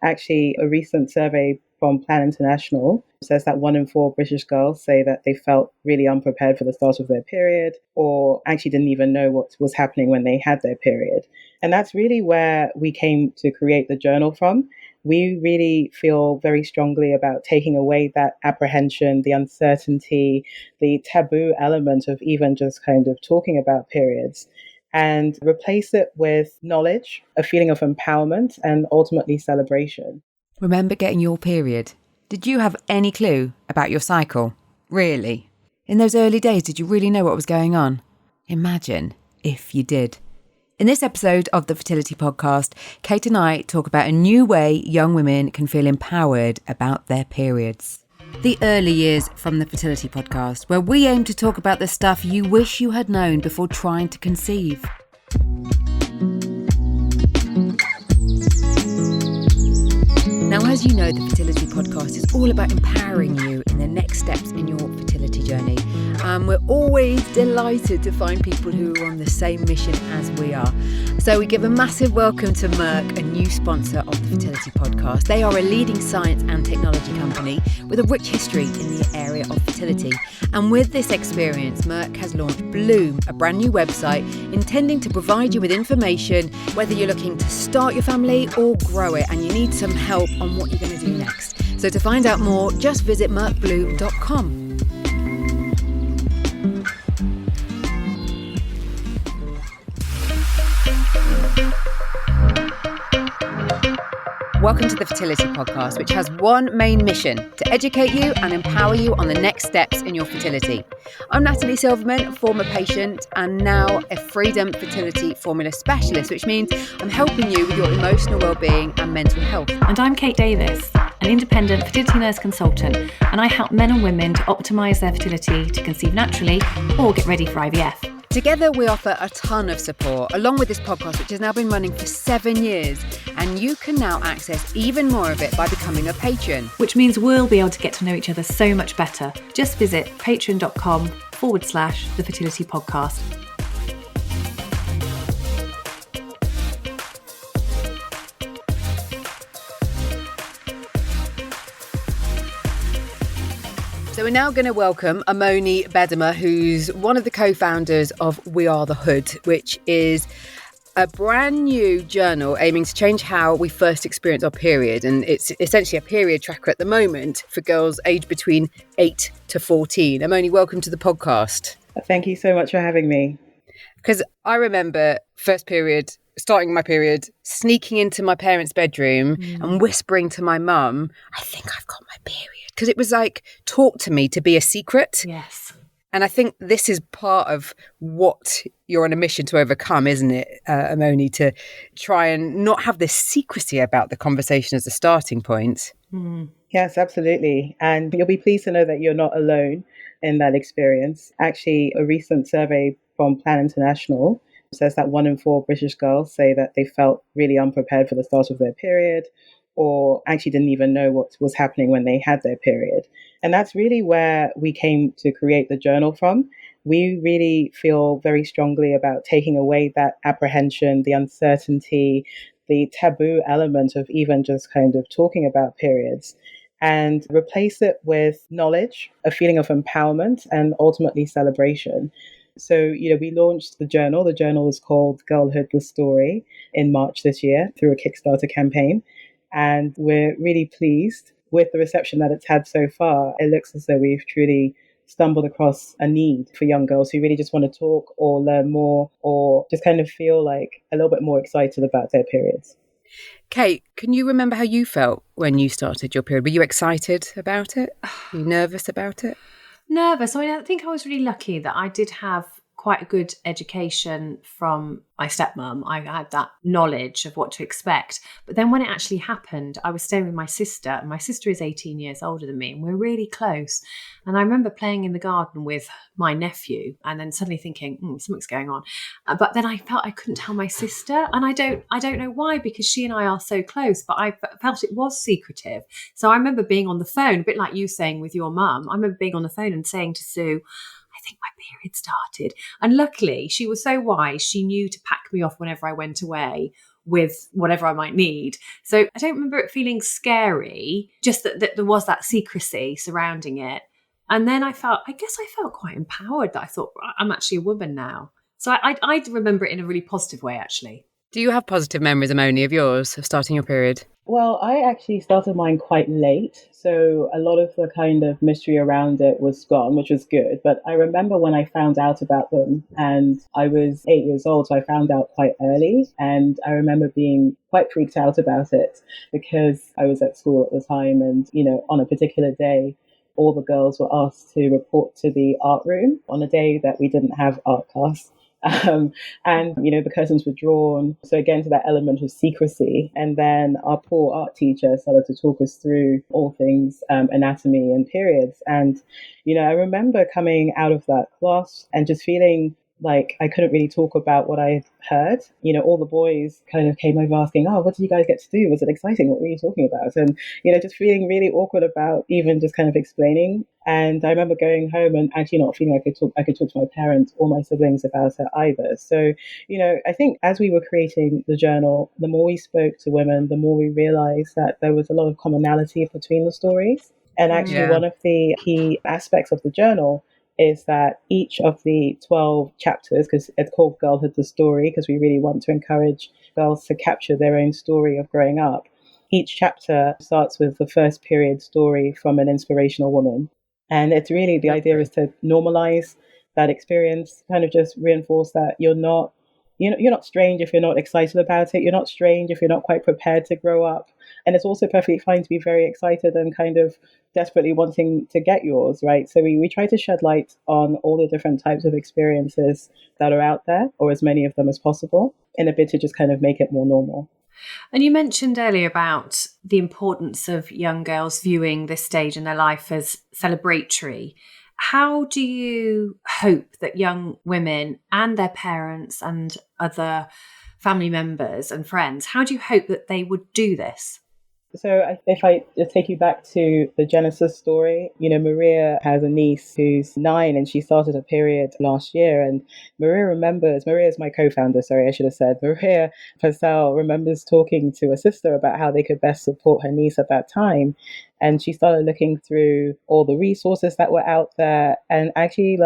Actually, a recent survey from Plan International says that 1 in 4 British girls say that they felt really unprepared for the start of their period, or actually didn't even know what was happening when they had their period. And that's really where we came to create the journal from. We really feel very strongly about taking away that apprehension, the uncertainty, the taboo element of even just kind of talking about periods, and replace it with knowledge, a feeling of empowerment, and ultimately celebration. Remember getting your period? Did you have any clue about your cycle? Really? In those early days, did you really know what was going on? Imagine if you did. In this episode of the Fertility Podcast, Kate and I talk about a new way young women can feel empowered about their periods. The early years from the Fertility Podcast, where we aim to talk about the stuff you wish you had known before trying to conceive. Now, as you know, the Fertility Podcast is all about empowering you in the next steps in your fertility journey. We're always delighted to find people who are on the same mission as we are. So we give a massive welcome to Merck, a new sponsor of the Fertility Podcast. They are a leading science and technology company with a rich history in the area of fertility. And with this experience, Merck has launched Bloom, a brand new website intending to provide you with information, whether you're looking to start your family or grow it and you need some help on what you're going to do next. So to find out more, just visit merckbloom.com. Welcome to the Fertility Podcast, which has one main mission: to educate you and empower you on the next steps in your fertility. I'm Natalie Silverman, a former patient and now a Freedom Fertility Formula Specialist, which means I'm helping you with your emotional well-being and mental health. And I'm Kate Davis, an independent fertility nurse consultant, and I help men and women to optimise their fertility to conceive naturally or get ready for IVF. Together, we offer a ton of support, along with this podcast, which has now been running for 7 years. And you can now access even more of it by becoming a patron. Which means we'll be able to get to know each other so much better. Just visit patreon.com/The Fertility Podcast. So we're now going to welcome Amone Gbedamah, who's one of the co-founders of We Are the Hood, which is a brand new journal aiming to change how we first experience our period. And it's essentially a period tracker at the moment for girls aged between 8 to 14. Amone, welcome to the podcast. Thank you so much for having me. Because I remember first period, starting my period, sneaking into my parents' bedroom and whispering to my mum, I think I've got my period. Because it was like taught to me to be a secret. Yes. And I think this is part of what you're on a mission to overcome, isn't it, Amone, to try and not have this secrecy about the conversation as a starting point. Yes, absolutely. And you'll be pleased to know that you're not alone in that experience. Actually, a recent survey from Plan International says that 1 in 4 British girls say that they felt really unprepared for the start of their period, or actually didn't even know what was happening when they had their period. And that's really where we came to create the journal from. We really feel very strongly about taking away that apprehension, the uncertainty, the taboo element of even just kind of talking about periods, and replace it with knowledge, a feeling of empowerment, and ultimately celebration. So, we launched the journal. The journal is called Girlhood the Story in March this year through a Kickstarter campaign. And we're really pleased with the reception that it's had so far. It looks as though we've truly stumbled across a need for young girls who really just want to talk or learn more or just kind of feel like a little bit more excited about their periods. Kate, can you remember how you felt when you started your period? Were you excited about it? Were you nervous about it? Nervous. I think I was really lucky that I did have quite a good education from my stepmom. I had that knowledge of what to expect. But then when it actually happened, I was staying with my sister. And my sister is 18 years older than me, and we're really close. And I remember playing in the garden with my nephew and then suddenly thinking, something's going on. But then I felt I couldn't tell my sister. And I don't know why, because she and I are so close, but I felt it was secretive. So I remember being on the phone, a bit like you saying with your mum. I remember being on the phone and saying to Sue, I think my period started. And luckily, she was so wise. She knew to pack me off whenever I went away with whatever I might need. So I don't remember it feeling scary, just that there was that secrecy surrounding it. And then I felt quite empowered, that I thought, I'm actually a woman now. So I remember it in a really positive way, actually. Do you have positive memories, Amone, of yours, of starting your period? Well, I actually started mine quite late, so a lot of the kind of mystery around it was gone, which was good. But I remember when I found out about them, and I was 8 years old, so I found out quite early. And I remember being quite freaked out about it because I was at school at the time, and, on a particular day, all the girls were asked to report to the art room on a day that we didn't have art class. And the curtains were drawn. So again, to that element of secrecy. And then our poor art teacher started to talk us through all things anatomy and periods. And, I remember coming out of that class and just feeling like I couldn't really talk about what I heard. All the boys kind of came over asking, "Oh, what did you guys get to do? Was it exciting? What were you talking about?" And, just feeling really awkward about even just kind of explaining. And I remember going home and actually not feeling like I could talk to my parents or my siblings about it either. So, I think as we were creating the journal, the more we spoke to women, the more we realized that there was a lot of commonality between the stories. And actually, one of the key aspects of the journal is that each of the 12 chapters, because it's called Girlhood the Story, because we really want to encourage girls to capture their own story of growing up. Each chapter starts with the first period story from an inspirational woman. And it's really, the idea is to normalize that experience, kind of just reinforce that you're not strange if you're not excited about it. You're not strange if you're not quite prepared to grow up. And it's also perfectly fine to be very excited and kind of desperately wanting to get yours, right? So we try to shed light on all the different types of experiences that are out there, or as many of them as possible, in a bid to just kind of make it more normal. And you mentioned earlier about the importance of young girls viewing this stage in their life as celebratory. How do you hope that young women and their parents and other family members and friends, how do you hope that they would do this? So if I just take you back to the Genesis story, Maria has a niece who's 9 and she started a period last year. And Maria is my co-founder, sorry, I should have said. Maria Purcell remembers talking to a sister about how they could best support her niece at that time. And she started looking through all the resources that were out there and actually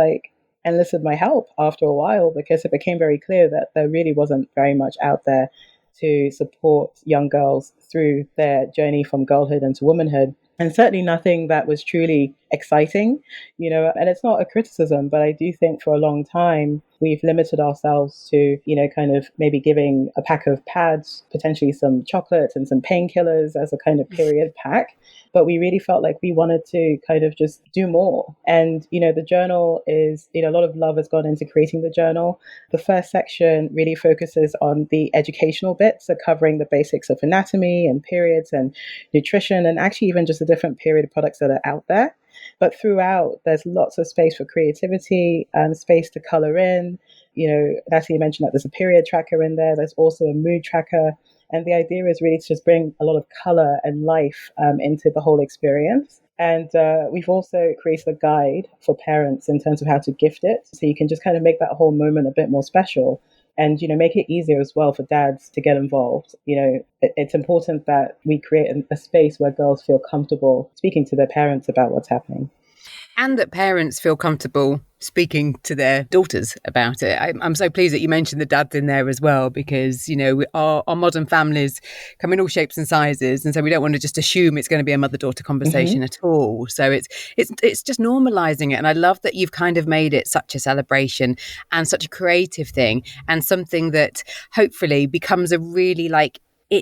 enlisted my help after a while, because it became very clear that there really wasn't very much out there to support young girls through their journey from girlhood into womanhood. And certainly nothing that was truly exciting, and it's not a criticism, but I do think for a long time, we've limited ourselves to, kind of maybe giving a pack of pads, potentially some chocolate and some painkillers as a kind of period pack. But we really felt like we wanted to kind of just do more. And, the journal is, a lot of love has gone into creating the journal. The first section really focuses on the educational bits, so covering the basics of anatomy and periods and nutrition, and actually even just the different period products that are out there. But throughout, there's lots of space for creativity and space to color in. Natalie mentioned that there's a period tracker in there. There's also a mood tracker. And the idea is really to just bring a lot of color and life into the whole experience. And we've also created a guide for parents in terms of how to gift it. So you can just kind of make that whole moment a bit more special and, make it easier as well for dads to get involved. It's important that we create a space where girls feel comfortable speaking to their parents about what's happening. And that parents feel comfortable speaking to their daughters about it. I'm so pleased that you mentioned the dads in there as well, because, our modern families come in all shapes and sizes. And so we don't want to just assume it's going to be a mother-daughter conversation at all. So it's just normalizing it. And I love that you've kind of made it such a celebration and such a creative thing, and something that hopefully becomes a really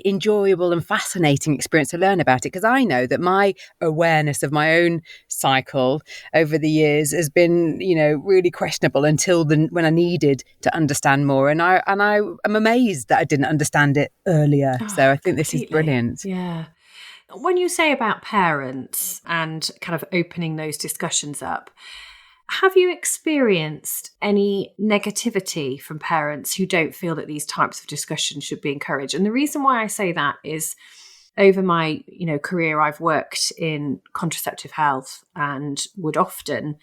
enjoyable and fascinating experience to learn about it, because I know that my awareness of my own cycle over the years has been, really questionable until when I needed to understand more, and I am amazed that I didn't understand it earlier. So I think this is brilliant. Yeah. When you say about parents and kind of opening those discussions up, have you experienced any negativity from parents who don't feel that these types of discussions should be encouraged? And the reason why I say that is over my, career, I've worked in contraceptive health and would often,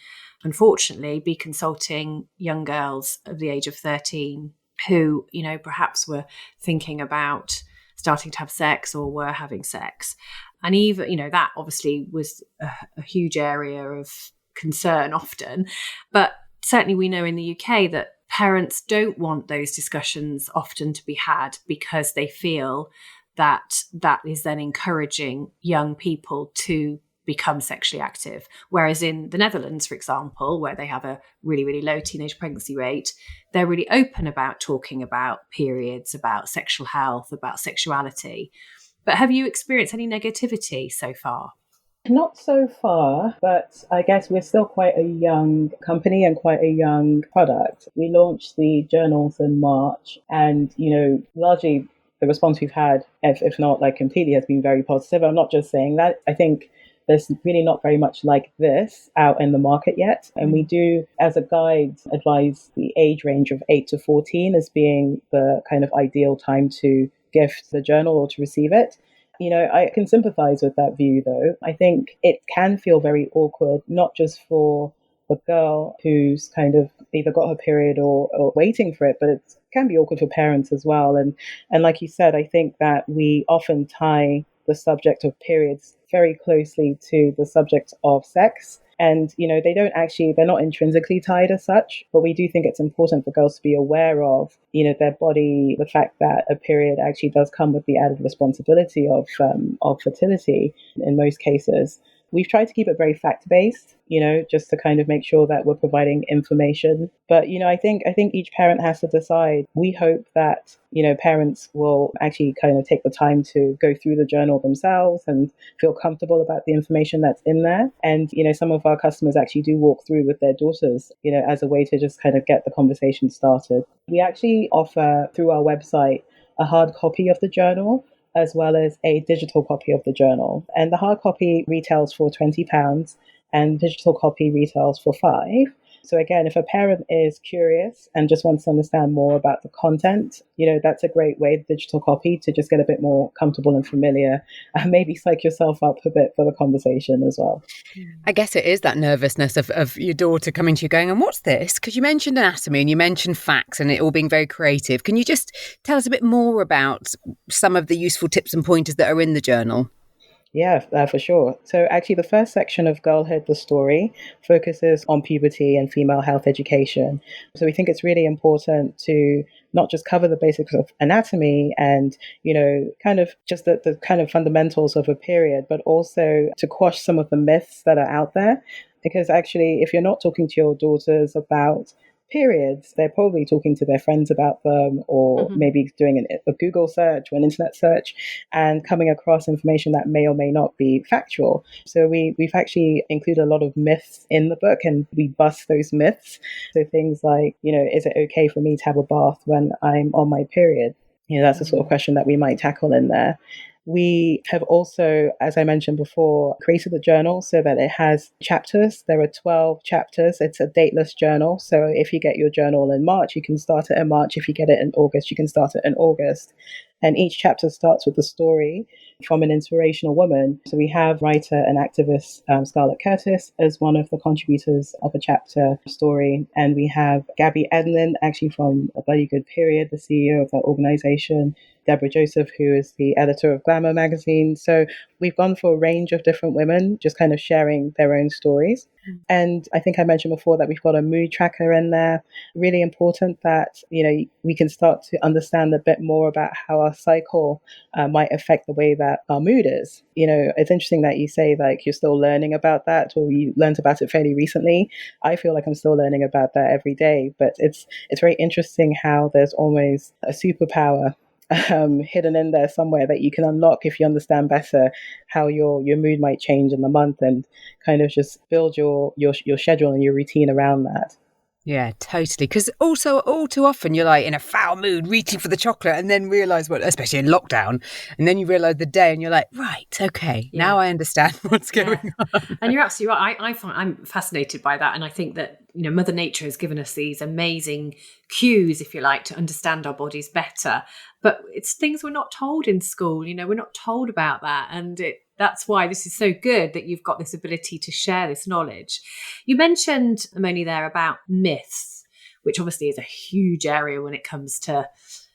unfortunately, be consulting young girls of the age of 13 who, perhaps were thinking about starting to have sex or were having sex. And even, that obviously was a huge area of concern often. But certainly we know in the UK that parents don't want those discussions often to be had because they feel that is then encouraging young people to become sexually active. Whereas in the Netherlands, for example, where they have a really, really low teenage pregnancy rate, they're really open about talking about periods, about sexual health, about sexuality. But have you experienced any negativity so far? Not so far, but I guess we're still quite a young company and quite a young product. We launched the journals in March, and, largely the response we've had, if not like completely, has been very positive. I'm not just saying that. I think there's really not very much like this out in the market yet. And we do, as a guide, advise the age range of 8 to 14 as being the kind of ideal time to gift the journal or to receive it. I can sympathize with that view, though. I think it can feel very awkward, not just for the girl who's kind of either got her period or waiting for it, but it can be awkward for parents as well. And like you said, I think that we often tie the subject of periods very closely to the subject of sex. And, they're not intrinsically tied as such, but we do think it's important for girls to be aware of, their body, the fact that a period actually does come with the added responsibility of fertility in most cases. We've tried to keep it very fact-based, just to kind of make sure that we're providing information. But, I think each parent has to decide. We hope that, parents will actually kind of take the time to go through the journal themselves and feel comfortable about the information that's in there. And, some of our customers actually do walk through with their daughters, as a way to just kind of get the conversation started. We actually offer through our website a hard copy of the journal, as well as a digital copy of the journal. And the hard copy retails for £20 and digital copy retails for £5. So again, if a parent is curious and just wants to understand more about the content, that's a great way, the digital copy, to just get a bit more comfortable and familiar and maybe psych yourself up a bit for the conversation as well. I guess it is that nervousness of your daughter coming to you going, and what's this? Because you mentioned anatomy and you mentioned facts and it all being very creative. Can you just tell us a bit more about some of the useful tips and pointers that are in the journal? Yeah, for sure. So actually the first section of Girlhood, the story, focuses on puberty and female health education. So we think it's really important to not just cover the basics of anatomy and, kind of just the kind of fundamentals of a period, but also to quash some of the myths that are out there. Because actually, if you're not talking to your daughters about periods, they're probably talking to their friends about them, or maybe doing a Google search or an internet search and coming across information that may or may not be factual. So we've actually included a lot of myths in the book, and we bust those myths. So things like, is it okay for me to have a bath when I'm on my period? That's the sort of question that we might tackle in there. We have also, as I mentioned before, created the journal so that it has chapters. There are 12 chapters. It's a dateless journal. So if you get your journal in March, you can start it in March. If you get it in August, you can start it in August. And each chapter starts with a story from an inspirational woman. So we have writer and activist Scarlett Curtis as one of the contributors of a chapter story. And we have Gabby Edlin, actually from A Bloody Good Period, the CEO of that organization. Deborah Joseph, who is the editor of Glamour magazine. So we've gone for a range of different women, just kind of sharing their own stories. And I think I mentioned before that we've got a mood tracker in there. Really important that, we can start to understand a bit more about how our cycle might affect the way that our mood is. It's interesting that you say like you're still learning about that, or you learned about it fairly recently. I feel like I'm still learning about that every day, but it's very interesting how there's almost a superpower hidden in there somewhere that you can unlock if you understand better how your mood might change in the month, and kind of just build your schedule and your routine around that. Yeah, totally. Because also all too often you're like in a foul mood reaching for the chocolate and then realise especially in lockdown, and then you realise the day and you're like, right, okay, now I understand what's going on. And you're absolutely right. I'm fascinated by that. And I think that, Mother Nature has given us these amazing cues, if you like, to understand our bodies better. But it's things we're not told in school. We're not told about that. And that's why this is so good that you've got this ability to share this knowledge. You mentioned, Amone, there about myths, which obviously is a huge area when it comes to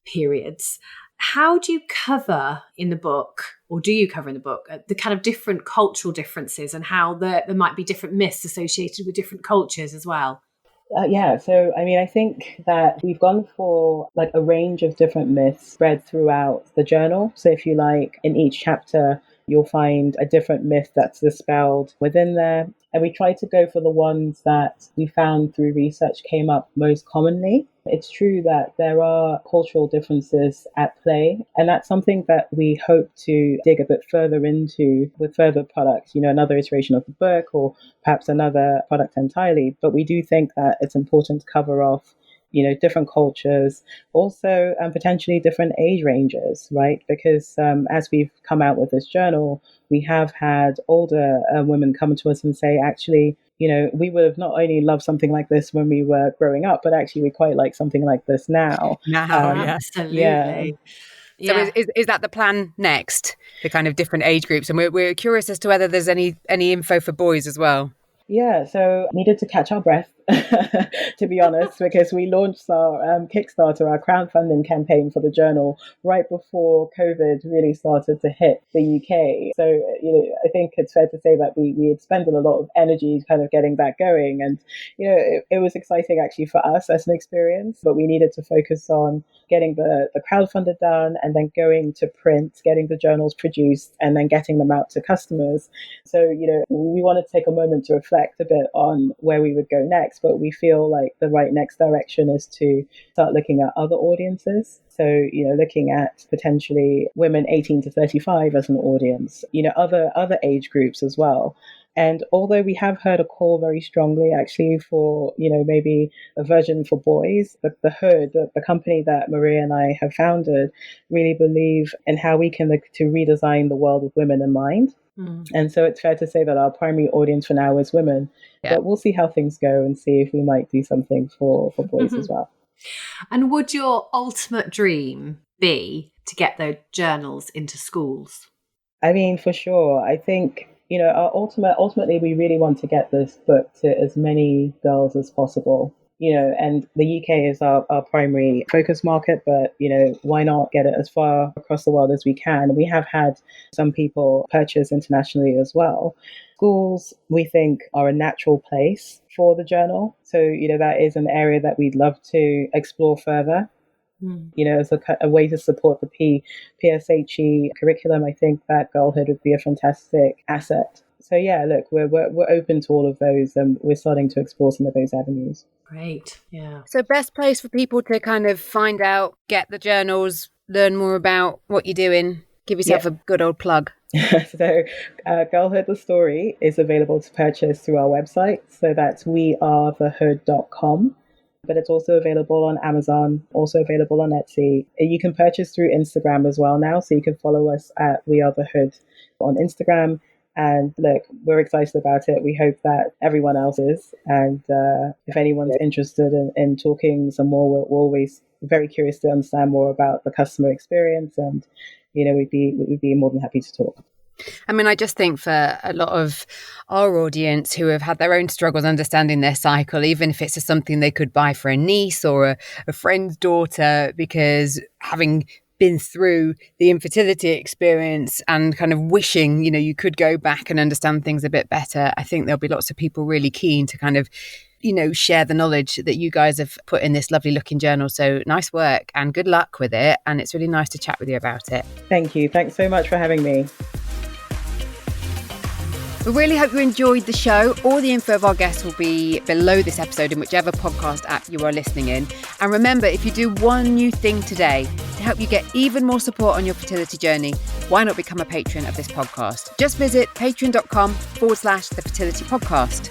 periods. How do you cover in the book, or do you cover in the book, the kind of different cultural differences and how there might be different myths associated with different cultures as well? So I mean, I think that we've gone for like a range of different myths spread throughout the journal. So if you like, in each chapter, you'll find a different myth that's dispelled within there. And we try to go for the ones that we found through research came up most commonly. It's true that there are cultural differences at play, and that's something that we hope to dig a bit further into with further products, another iteration of the book or perhaps another product entirely. But we do think that it's important to cover off different cultures, also potentially different age ranges, right? Because as we've come out with this journal, we have had older women come to us and say, actually, we would have not only loved something like this when we were growing up, but actually we quite like something like this now. Absolutely. Yeah. So is that the plan next, the kind of different age groups? And we're curious as to whether there's any info for boys as well. Yeah, so needed to catch our breath, to be honest, because we launched our Kickstarter, our crowdfunding campaign for the journal right before COVID really started to hit the UK. So, I think it's fair to say that we had spent a lot of energy kind of getting that going. And, it was exciting actually for us as an experience, but we needed to focus on getting the crowdfunder done and then going to print, getting the journals produced and then getting them out to customers. So, we wanted to take a moment to reflect a bit on where we would go next, but we feel like the right next direction is to start looking at other audiences. So, looking at potentially women 18 to 35 as an audience, other age groups as well. And although we have heard a call very strongly actually for, maybe a version for boys, but the Hood, the company that Maria and I have founded, really believe in how we can look to redesign the world with women in mind. And so it's fair to say that our primary audience for now is women, but we'll see how things go and see if we might do something for boys as well. And would your ultimate dream be to get those journals into schools? I mean, for sure. I think, our ultimately, we really want to get this book to as many girls as possible. And the UK is our primary focus market, but, why not get it as far across the world as we can? We have had some people purchase internationally as well. Schools, we think, are a natural place for the journal. So, that is an area that we'd love to explore further. As a way to support the PSHE curriculum. I think that girlhood would be a fantastic asset. So yeah, look, we're open to all of those, and we're starting to explore some of those avenues. Great, yeah. So best place for people to kind of find out, get the journals, learn more about what you're doing. Give yourself a good old plug. So Girlhood the Story is available to purchase through our website. So that's wearethehood.com. But it's also available on Amazon, also available on Etsy. You can purchase through Instagram as well now. So you can follow us at We Are The Hood on Instagram. And look, we're excited about it. We hope that everyone else is. And if anyone's interested in talking some more, we're always very curious to understand more about the customer experience. And, we'd be more than happy to talk. I mean, I just think for a lot of our audience who have had their own struggles understanding their cycle, even if it's something they could buy for a niece or a friend's daughter, because having been through the infertility experience and kind of wishing, you could go back and understand things a bit better, I think there'll be lots of people really keen to kind of, share the knowledge that you guys have put in this lovely looking journal. So nice work and good luck with it. And it's really nice to chat with you about it. Thank you. Thanks so much for having me. We really hope you enjoyed the show. All the info of our guests will be below this episode in whichever podcast app you are listening in. And remember, if you do one new thing today to help you get even more support on your fertility journey, why not become a patron of this podcast? Just visit patreon.com/The Fertility Podcast.